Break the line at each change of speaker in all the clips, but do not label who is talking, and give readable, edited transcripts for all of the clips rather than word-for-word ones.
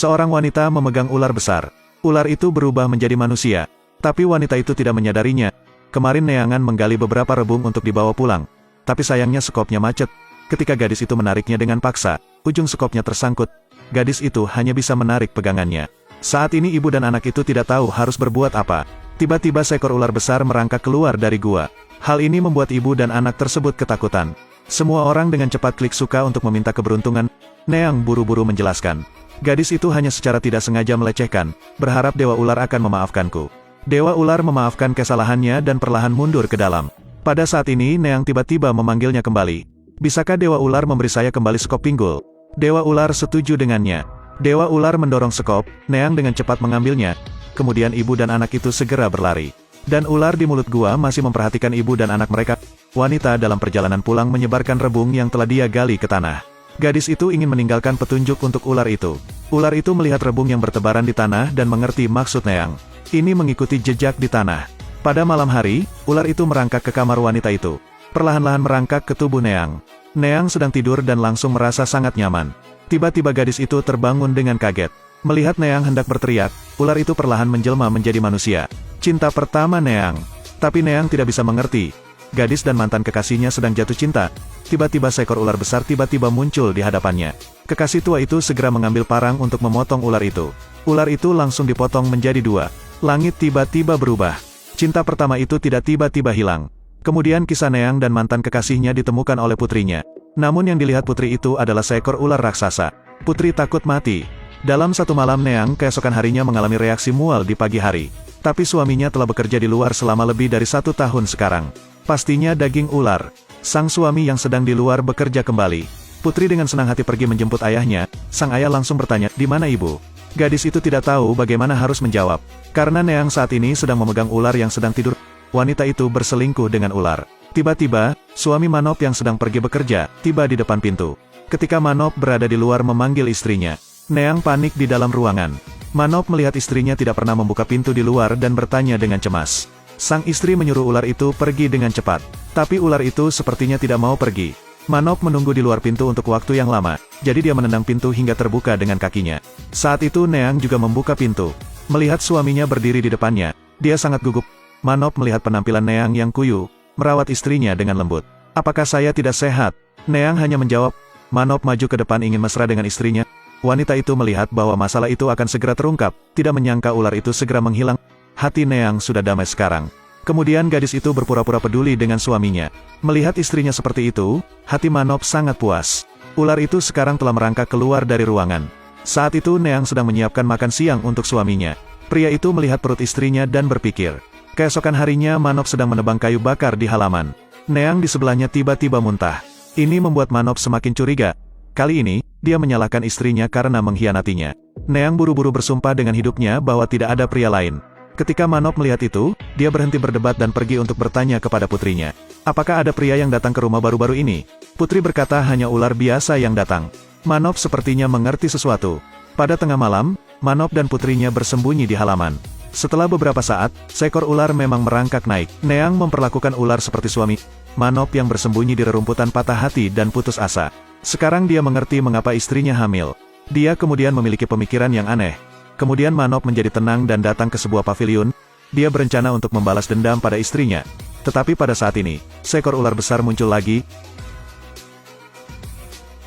Seorang wanita memegang ular besar. Ular itu berubah menjadi manusia. Tapi wanita itu tidak menyadarinya. Kemarin Neangan menggali beberapa rebung untuk dibawa pulang. Tapi sayangnya sekopnya macet. Ketika gadis itu menariknya dengan paksa, ujung sekopnya tersangkut. Gadis itu hanya bisa menarik pegangannya. Saat ini ibu dan anak itu tidak tahu harus berbuat apa. Tiba-tiba seekor ular besar merangkak keluar dari gua. Hal ini membuat ibu dan anak tersebut ketakutan. Semua orang dengan cepat klik suka untuk meminta keberuntungan. Neang buru-buru menjelaskan. Gadis itu hanya secara tidak sengaja melecehkan, berharap Dewa Ular akan memaafkanku. Dewa Ular memaafkan kesalahannya dan perlahan mundur ke dalam. Pada saat ini Neang tiba-tiba memanggilnya kembali. Bisakah Dewa Ular memberi saya kembali sekop pinggul? Dewa Ular setuju dengannya. Dewa Ular mendorong sekop, Neang dengan cepat mengambilnya. Kemudian ibu dan anak itu segera berlari. Dan ular di mulut gua masih memperhatikan ibu dan anak mereka. Wanita dalam perjalanan pulang menyebarkan rebung yang telah dia gali ke tanah. Gadis itu ingin meninggalkan petunjuk untuk ular itu. Ular itu melihat rebung yang bertebaran di tanah dan mengerti maksud Neang. Ini mengikuti jejak di tanah. Pada malam hari, ular itu merangkak ke kamar wanita itu. Perlahan-lahan merangkak ke tubuh Neang. Neang sedang tidur dan langsung merasa sangat nyaman. Tiba-tiba gadis itu terbangun dengan kaget. Melihat Neang hendak berteriak, ular itu perlahan menjelma menjadi manusia. Cinta pertama Neang. Tapi Neang tidak bisa mengerti. Gadis dan mantan kekasihnya sedang jatuh cinta. Tiba-tiba seekor ular besar tiba-tiba muncul di hadapannya. Kekasih tua itu segera mengambil parang untuk memotong ular itu. Ular itu langsung dipotong menjadi dua. Langit tiba-tiba berubah. Cinta pertama itu tidak tiba-tiba hilang. Kemudian kisah Neang dan mantan kekasihnya ditemukan oleh putrinya. Namun yang dilihat putri itu adalah seekor ular raksasa. Putri takut mati. Dalam satu malam Neang keesokan harinya mengalami reaksi mual di pagi hari. Tapi suaminya telah bekerja di luar selama lebih dari 1 tahun sekarang. Pastinya daging ular. Sang suami yang sedang di luar bekerja kembali. Putri dengan senang hati pergi menjemput ayahnya. Sang ayah langsung bertanya, "Di mana ibu?" Gadis itu tidak tahu bagaimana harus menjawab. Karena Neang saat ini sedang memegang ular yang sedang tidur. Wanita itu berselingkuh dengan ular. Tiba-tiba, suami Manop yang sedang pergi bekerja, tiba di depan pintu. Ketika Manop berada di luar memanggil istrinya, Neang panik di dalam ruangan. Manop melihat istrinya tidak pernah membuka pintu di luar dan bertanya dengan cemas. Sang istri menyuruh ular itu pergi dengan cepat. Tapi ular itu sepertinya tidak mau pergi. Manop menunggu di luar pintu untuk waktu yang lama, jadi dia menendang pintu hingga terbuka dengan kakinya. Saat itu Neang juga membuka pintu. Melihat suaminya berdiri di depannya, dia sangat gugup. Manop melihat penampilan Neang yang kuyu, merawat istrinya dengan lembut. "Apakah saya tidak sehat?" Neang hanya menjawab. Manop maju ke depan ingin mesra dengan istrinya. Wanita itu melihat bahwa masalah itu akan segera terungkap, tidak menyangka ular itu segera menghilang. Hati Neang sudah damai sekarang. Kemudian gadis itu berpura-pura peduli dengan suaminya. Melihat istrinya seperti itu, hati Manop sangat puas. Ular itu sekarang telah merangkak keluar dari ruangan. Saat itu Neang sedang menyiapkan makan siang untuk suaminya. Pria itu melihat perut istrinya dan berpikir. Keesokan harinya Manop sedang menebang kayu bakar di halaman. Neang di sebelahnya tiba-tiba muntah. Ini membuat Manop semakin curiga. Kali ini, dia menyalahkan istrinya karena mengkhianatinya. Neang buru-buru bersumpah dengan hidupnya bahwa tidak ada pria lain. Ketika Manop melihat itu, dia berhenti berdebat dan pergi untuk bertanya kepada putrinya. "Apakah ada pria yang datang ke rumah baru-baru ini?" Putri berkata hanya ular biasa yang datang. Manop sepertinya mengerti sesuatu. Pada tengah malam, Manop dan putrinya bersembunyi di halaman. Setelah beberapa saat, seekor ular memang merangkak naik. Neang memperlakukan ular seperti suami. Manop yang bersembunyi di rerumputan patah hati dan putus asa. Sekarang dia mengerti mengapa istrinya hamil. Dia kemudian memiliki pemikiran yang aneh. Kemudian Manop menjadi tenang dan datang ke sebuah paviliun. Dia berencana untuk membalas dendam pada istrinya. Tetapi pada saat ini, seekor ular besar muncul lagi.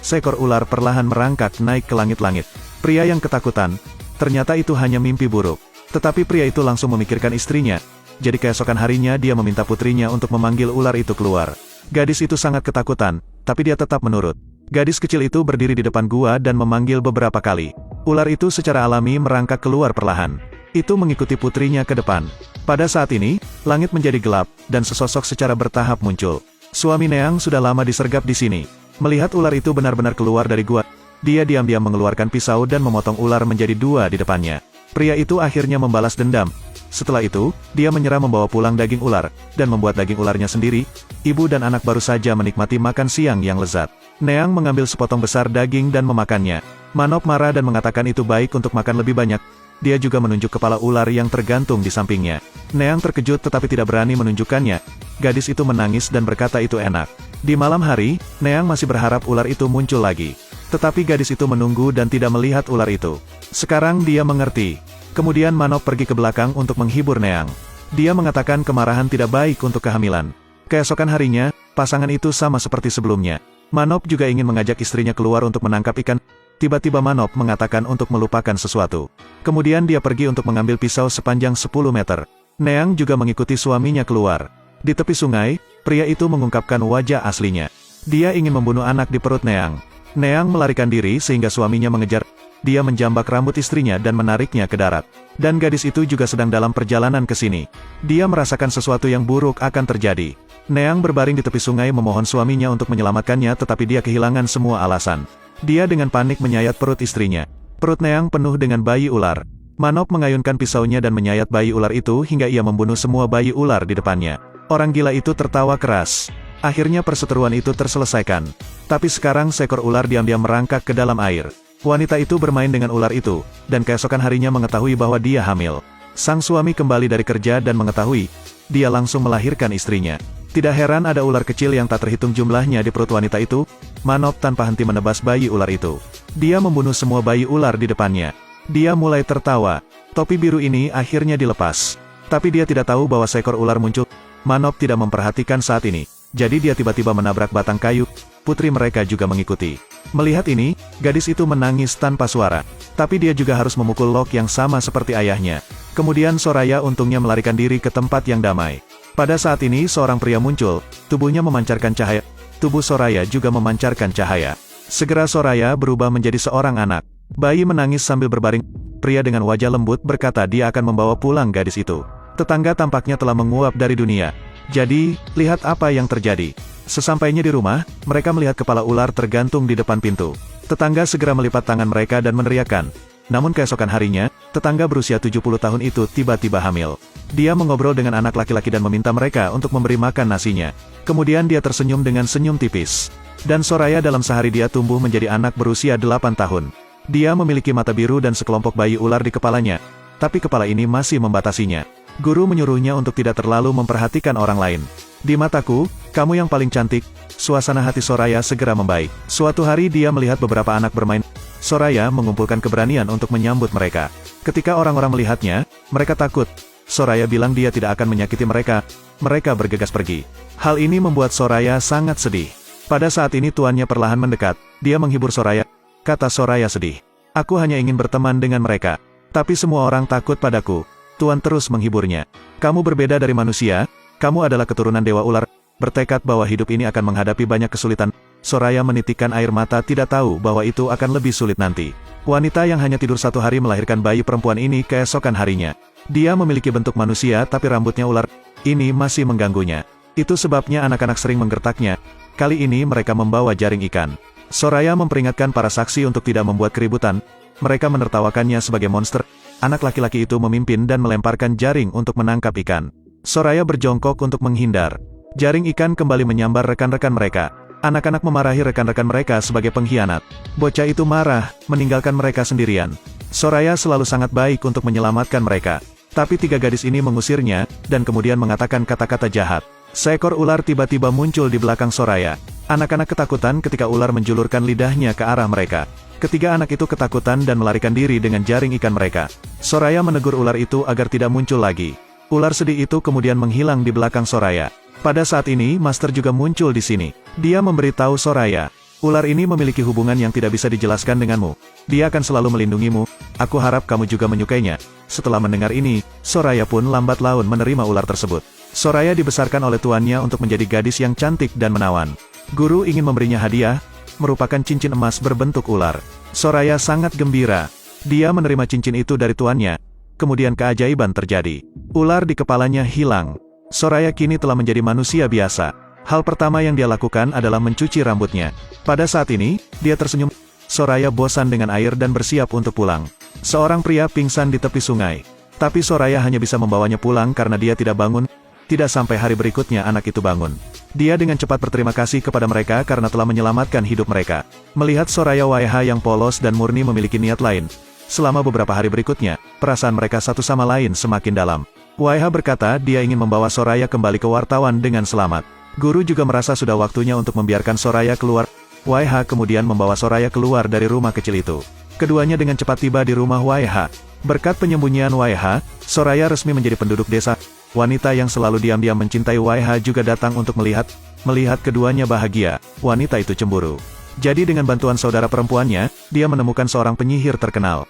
Seekor ular perlahan merangkak naik ke langit-langit. Pria yang ketakutan. Ternyata itu hanya mimpi buruk. Tetapi pria itu langsung memikirkan istrinya. Jadi keesokan harinya dia meminta putrinya untuk memanggil ular itu keluar. Gadis itu sangat ketakutan, tapi dia tetap menurut. Gadis kecil itu berdiri di depan gua dan memanggil beberapa kali. Ular itu secara alami merangkak keluar perlahan. Itu mengikuti putrinya ke depan. Pada saat ini, langit menjadi gelap, dan sesosok secara bertahap muncul. Suami Neang sudah lama disergap di sini. Melihat ular itu benar-benar keluar dari gua, dia diam-diam mengeluarkan pisau dan memotong ular menjadi 2 di depannya. Pria itu akhirnya membalas dendam. Setelah itu, dia menyerah membawa pulang daging ular, dan membuat daging ularnya sendiri. Ibu dan anak baru saja menikmati makan siang yang lezat. Neang mengambil sepotong besar daging dan memakannya. Manop marah dan mengatakan itu baik untuk makan lebih banyak. Dia juga menunjuk kepala ular yang tergantung di sampingnya. Neang terkejut tetapi tidak berani menunjukkannya. Gadis itu menangis dan berkata itu enak. Di malam hari, Neang masih berharap ular itu muncul lagi. Tetapi gadis itu menunggu dan tidak melihat ular itu. Sekarang dia mengerti. Kemudian Manop pergi ke belakang untuk menghibur Neang. Dia mengatakan kemarahan tidak baik untuk kehamilan. Keesokan harinya, pasangan itu sama seperti sebelumnya. Manop juga ingin mengajak istrinya keluar untuk menangkap ikan. Tiba-tiba Manop mengatakan untuk melupakan sesuatu. Kemudian dia pergi untuk mengambil pisau sepanjang 10 meter. Neang juga mengikuti suaminya keluar. Di tepi sungai, pria itu mengungkapkan wajah aslinya. Dia ingin membunuh anak di perut Neang. Neang melarikan diri sehingga suaminya mengejar. Dia menjambak rambut istrinya dan menariknya ke darat. Dan gadis itu juga sedang dalam perjalanan ke sini. Dia merasakan sesuatu yang buruk akan terjadi. Neang berbaring di tepi sungai memohon suaminya untuk menyelamatkannya, tetapi dia kehilangan semua alasan. Dia dengan panik menyayat perut istrinya. Perut Neang penuh dengan bayi ular. Manop mengayunkan pisaunya dan menyayat bayi ular itu hingga ia membunuh semua bayi ular di depannya. Orang gila itu tertawa keras. Akhirnya perseteruan itu terselesaikan. Tapi sekarang seekor ular diam-diam merangkak ke dalam air. Wanita itu bermain dengan ular itu, dan keesokan harinya mengetahui bahwa dia hamil. Sang suami kembali dari kerja dan mengetahui, dia langsung melahirkan istrinya. Tidak heran ada ular kecil yang tak terhitung jumlahnya di perut wanita itu. Manop tanpa henti menebas bayi ular itu. Dia membunuh semua bayi ular di depannya. Dia mulai tertawa. Topi biru ini akhirnya dilepas. Tapi dia tidak tahu bahwa seekor ular muncul. Manop tidak memperhatikan saat ini. Jadi dia tiba-tiba menabrak batang kayu. Putri mereka juga mengikuti. Melihat ini, gadis itu menangis tanpa suara. Tapi dia juga harus memukul Lok yang sama seperti ayahnya. Kemudian Soraya untungnya melarikan diri ke tempat yang damai. Pada saat ini seorang pria muncul, tubuhnya memancarkan cahaya. Tubuh Soraya juga memancarkan cahaya. Segera Soraya berubah menjadi seorang anak. Bayi menangis sambil berbaring. Pria dengan wajah lembut berkata dia akan membawa pulang gadis itu. Tetangga tampaknya telah menguap dari dunia. Jadi, lihat apa yang terjadi. Sesampainya di rumah, mereka melihat kepala ular tergantung di depan pintu. Tetangga segera melipat tangan mereka dan meneriakkan. Namun keesokan harinya, tetangga berusia 70 tahun itu tiba-tiba hamil. Dia mengobrol dengan anak laki-laki dan meminta mereka untuk memberi makan nasinya. Kemudian dia tersenyum dengan senyum tipis. Dan Soraya dalam sehari dia tumbuh menjadi anak berusia 8 tahun. Dia memiliki mata biru dan sekelompok bayi ular di kepalanya. Tapi kepala ini masih membatasinya. Guru menyuruhnya untuk tidak terlalu memperhatikan orang lain. Di mataku, kamu yang paling cantik. Suasana hati Soraya segera membaik. Suatu hari dia melihat beberapa anak bermain. Soraya mengumpulkan keberanian untuk menyambut mereka. Ketika orang-orang melihatnya, mereka takut. Soraya bilang dia tidak akan menyakiti mereka. Mereka bergegas pergi. Hal ini membuat Soraya sangat sedih. Pada saat ini tuannya perlahan mendekat. Dia menghibur Soraya. Kata Soraya sedih. Aku hanya ingin berteman dengan mereka. Tapi semua orang takut padaku. Tuan terus menghiburnya. Kamu berbeda dari manusia. Kamu adalah keturunan Dewa Ular. Bertekad bahwa hidup ini akan menghadapi banyak kesulitan. Soraya menitikkan air mata, tidak tahu bahwa itu akan lebih sulit nanti. Wanita yang hanya tidur 1 hari melahirkan bayi perempuan ini keesokan harinya. Dia memiliki bentuk manusia tapi rambutnya ular. Ini masih mengganggunya. Itu sebabnya anak-anak sering menggertaknya. Kali ini mereka membawa jaring ikan. Soraya memperingatkan para saksi untuk tidak membuat keributan. Mereka menertawakannya sebagai monster. Anak laki-laki itu memimpin dan melemparkan jaring untuk menangkap ikan. Soraya berjongkok untuk menghindar. Jaring ikan kembali menyambar rekan-rekan mereka. Anak-anak memarahi rekan-rekan mereka sebagai pengkhianat. Bocah itu marah, meninggalkan mereka sendirian. Soraya selalu sangat baik untuk menyelamatkan mereka. Tapi 3 gadis ini mengusirnya, dan kemudian mengatakan kata-kata jahat. Seekor ular tiba-tiba muncul di belakang Soraya. Anak-anak ketakutan ketika ular menjulurkan lidahnya ke arah mereka. Ketiga anak itu ketakutan dan melarikan diri dengan jaring ikan mereka. Soraya menegur ular itu agar tidak muncul lagi. Ular sedih itu kemudian menghilang di belakang Soraya. Pada saat ini, Master juga muncul di sini. Dia memberitahu Soraya, ular ini memiliki hubungan yang tidak bisa dijelaskan denganmu. Dia akan selalu melindungimu. Aku harap kamu juga menyukainya. Setelah mendengar ini, Soraya pun lambat laun menerima ular tersebut. Soraya dibesarkan oleh tuannya untuk menjadi gadis yang cantik dan menawan. Guru ingin memberinya hadiah, merupakan cincin emas berbentuk ular. Soraya sangat gembira. Dia menerima cincin itu dari tuannya. Kemudian keajaiban terjadi. Ular di kepalanya hilang. Soraya kini telah menjadi manusia biasa. Hal pertama yang dia lakukan adalah mencuci rambutnya. Pada saat ini, dia tersenyum. Soraya bosan dengan air dan bersiap untuk pulang. Seorang pria pingsan di tepi sungai. Tapi Soraya hanya bisa membawanya pulang karena dia tidak bangun. Tidak sampai hari berikutnya anak itu bangun. Dia dengan cepat berterima kasih kepada mereka karena telah menyelamatkan hidup mereka. Melihat Soraya Waiha yang polos dan murni memiliki niat lain. Selama beberapa hari berikutnya, perasaan mereka satu sama lain semakin dalam. Waiha berkata dia ingin membawa Soraya kembali ke wartawan dengan selamat. Guru juga merasa sudah waktunya untuk membiarkan Soraya keluar. YH kemudian membawa Soraya keluar dari rumah kecil itu. Keduanya dengan cepat tiba di rumah YH. Berkat penyembunyian YH, Soraya resmi menjadi penduduk desa. Wanita yang selalu diam-diam mencintai YH juga datang untuk melihat keduanya bahagia. Wanita itu cemburu. Jadi dengan bantuan saudara perempuannya, dia menemukan seorang penyihir terkenal.